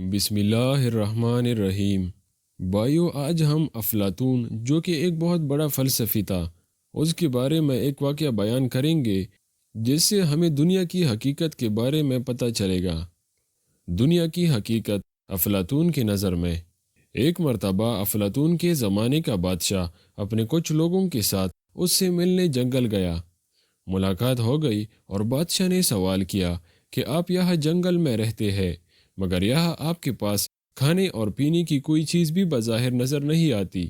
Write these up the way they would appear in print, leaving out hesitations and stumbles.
بسم اللہ الرحمن الرحیم۔ بھائیو، آج ہم افلاطون جو کہ ایک بہت بڑا فلسفی تھا، اس کے بارے میں ایک واقعہ بیان کریں گے جس سے ہمیں دنیا کی حقیقت کے بارے میں پتہ چلے گا۔ دنیا کی حقیقت افلاطون کی نظر میں۔ ایک مرتبہ افلاطون کے زمانے کا بادشاہ اپنے کچھ لوگوں کے ساتھ اس سے ملنے جنگل گیا۔ ملاقات ہو گئی اور بادشاہ نے سوال کیا کہ آپ یہاں جنگل میں رہتے ہیں، مگر یہاں آپ کے پاس کھانے اور پینے کی کوئی چیز بھی بظاہر نظر نہیں آتی۔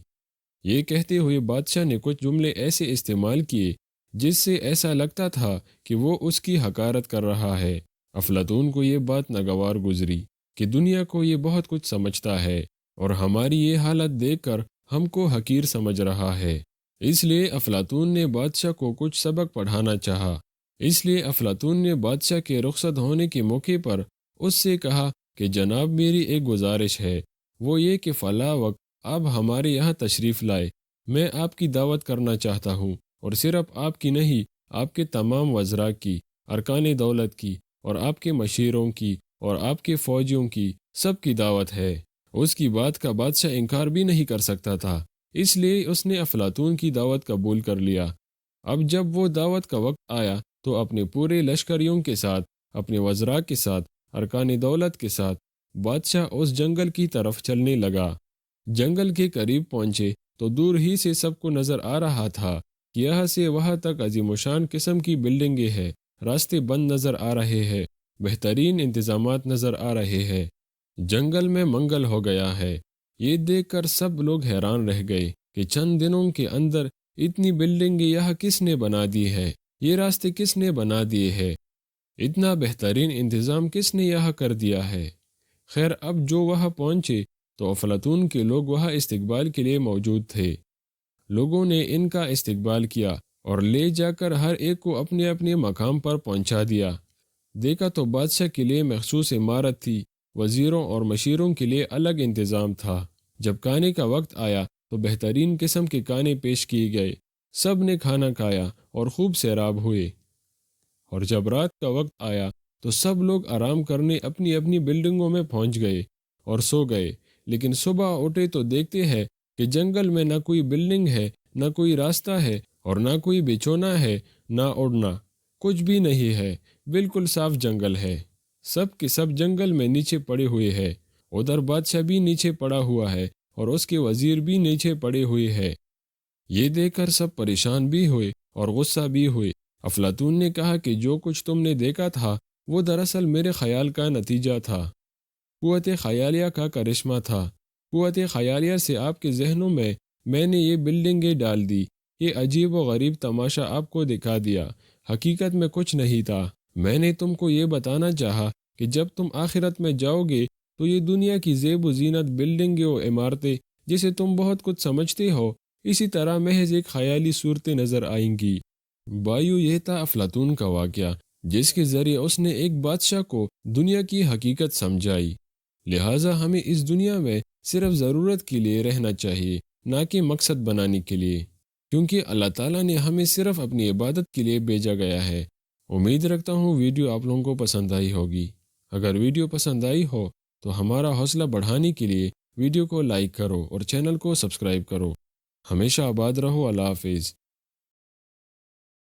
یہ کہتے ہوئے بادشاہ نے کچھ جملے ایسے استعمال کیے جس سے ایسا لگتا تھا کہ وہ اس کی حقارت کر رہا ہے۔ افلاطون کو یہ بات ناگوار گزری کہ دنیا کو یہ بہت کچھ سمجھتا ہے اور ہماری یہ حالت دیکھ کر ہم کو حقیر سمجھ رہا ہے۔ اس لیے افلاطون نے بادشاہ کو کچھ سبق پڑھانا چاہا۔ اس لیے افلاطون نے بادشاہ کے رخصت ہونے کے موقع پر اس سے کہا کہ جناب، میری ایک گزارش ہے، وہ یہ کہ فلاں وقت آپ ہمارے یہاں تشریف لائے۔ میں آپ کی دعوت کرنا چاہتا ہوں، اور صرف آپ کی نہیں، آپ کے تمام وزراء کی، ارکان دولت کی، اور آپ کے مشیروں کی، اور آپ کے فوجیوں کی، سب کی دعوت ہے۔ اس کی بات کا بادشاہ انکار بھی نہیں کر سکتا تھا، اس لیے اس نے افلاطون کی دعوت قبول کر لیا۔ اب جب وہ دعوت کا وقت آیا تو اپنے پورے لشکریوں کے ساتھ، اپنے وزراء کے ساتھ، ارکان دولت کے ساتھ بادشاہ اس جنگل کی طرف چلنے لگا۔ جنگل کے قریب پہنچے تو دور ہی سے سب کو نظر آ رہا تھا کہ یہاں سے وہاں تک عظیم الشان قسم کی بلڈنگیں ہیں، راستے بند نظر آ رہے ہیں، بہترین انتظامات نظر آ رہے ہیں۔ جنگل میں منگل ہو گیا ہے۔ یہ دیکھ کر سب لوگ حیران رہ گئے کہ چند دنوں کے اندر اتنی بلڈنگیں یہاں کس نے بنا دی ہے، یہ راستے کس نے بنا دیے ہیں، اتنا بہترین انتظام کس نے یہاں کر دیا ہے۔ خیر، اب جو وہاں پہنچے تو افلاطون کے لوگ وہاں استقبال کے لیے موجود تھے۔ لوگوں نے ان کا استقبال کیا اور لے جا کر ہر ایک کو اپنے اپنے مقام پر پہنچا دیا۔ دیکھا تو بادشاہ کے لیے مخصوص عمارت تھی، وزیروں اور مشیروں کے لیے الگ انتظام تھا۔ جب کھانے کا وقت آیا تو بہترین قسم کے کھانے پیش کیے گئے، سب نے کھانا کھایا اور خوب سیراب ہوئے۔ اور جب رات کا وقت آیا تو سب لوگ آرام کرنے اپنی اپنی بلڈنگوں میں پہنچ گئے اور سو گئے۔ لیکن صبح اٹھے تو دیکھتے ہیں کہ جنگل میں نہ کوئی بلڈنگ ہے، نہ کوئی راستہ ہے، اور نہ کوئی بچھونا ہے، نہ اڑنا، کچھ بھی نہیں ہے۔ بالکل صاف جنگل ہے۔ سب کے سب جنگل میں نیچے پڑے ہوئے ہیں۔ ادھر بادشاہ بھی نیچے پڑا ہوا ہے اور اس کے وزیر بھی نیچے پڑے ہوئے ہیں۔ یہ دیکھ کر سب پریشان بھی ہوئے اور غصہ بھی ہوئے۔ افلاطون نے کہا کہ جو کچھ تم نے دیکھا تھا وہ دراصل میرے خیال کا نتیجہ تھا، قوت خیالیہ کا کرشمہ تھا۔ قوت خیالیہ سے آپ کے ذہنوں میں نے یہ بلڈنگیں ڈال دی، یہ عجیب و غریب تماشا آپ کو دکھا دیا۔ حقیقت میں کچھ نہیں تھا۔ میں نے تم کو یہ بتانا چاہا کہ جب تم آخرت میں جاؤ گے تو یہ دنیا کی زیب و زینت بلڈنگیں و عمارتیں جسے تم بہت کچھ سمجھتے ہو، اسی طرح محض ایک خیالی صورتیں نظر آئیں گی۔ بھائیو، یہ تھا افلاطون کا واقعہ جس کے ذریعے اس نے ایک بادشاہ کو دنیا کی حقیقت سمجھائی۔ لہٰذا ہمیں اس دنیا میں صرف ضرورت کے لیے رہنا چاہیے، نہ کہ مقصد بنانے کے لیے، کیونکہ اللہ تعالیٰ نے ہمیں صرف اپنی عبادت کے لیے بھیجا گیا ہے۔ امید رکھتا ہوں ویڈیو آپ لوگوں کو پسند آئی ہوگی۔ اگر ویڈیو پسند آئی ہو تو ہمارا حوصلہ بڑھانے کے لیے ویڈیو کو لائک کرو اور چینل کو سبسکرائب کرو۔ ہمیشہ آباد رہو۔ اللہ حافظ۔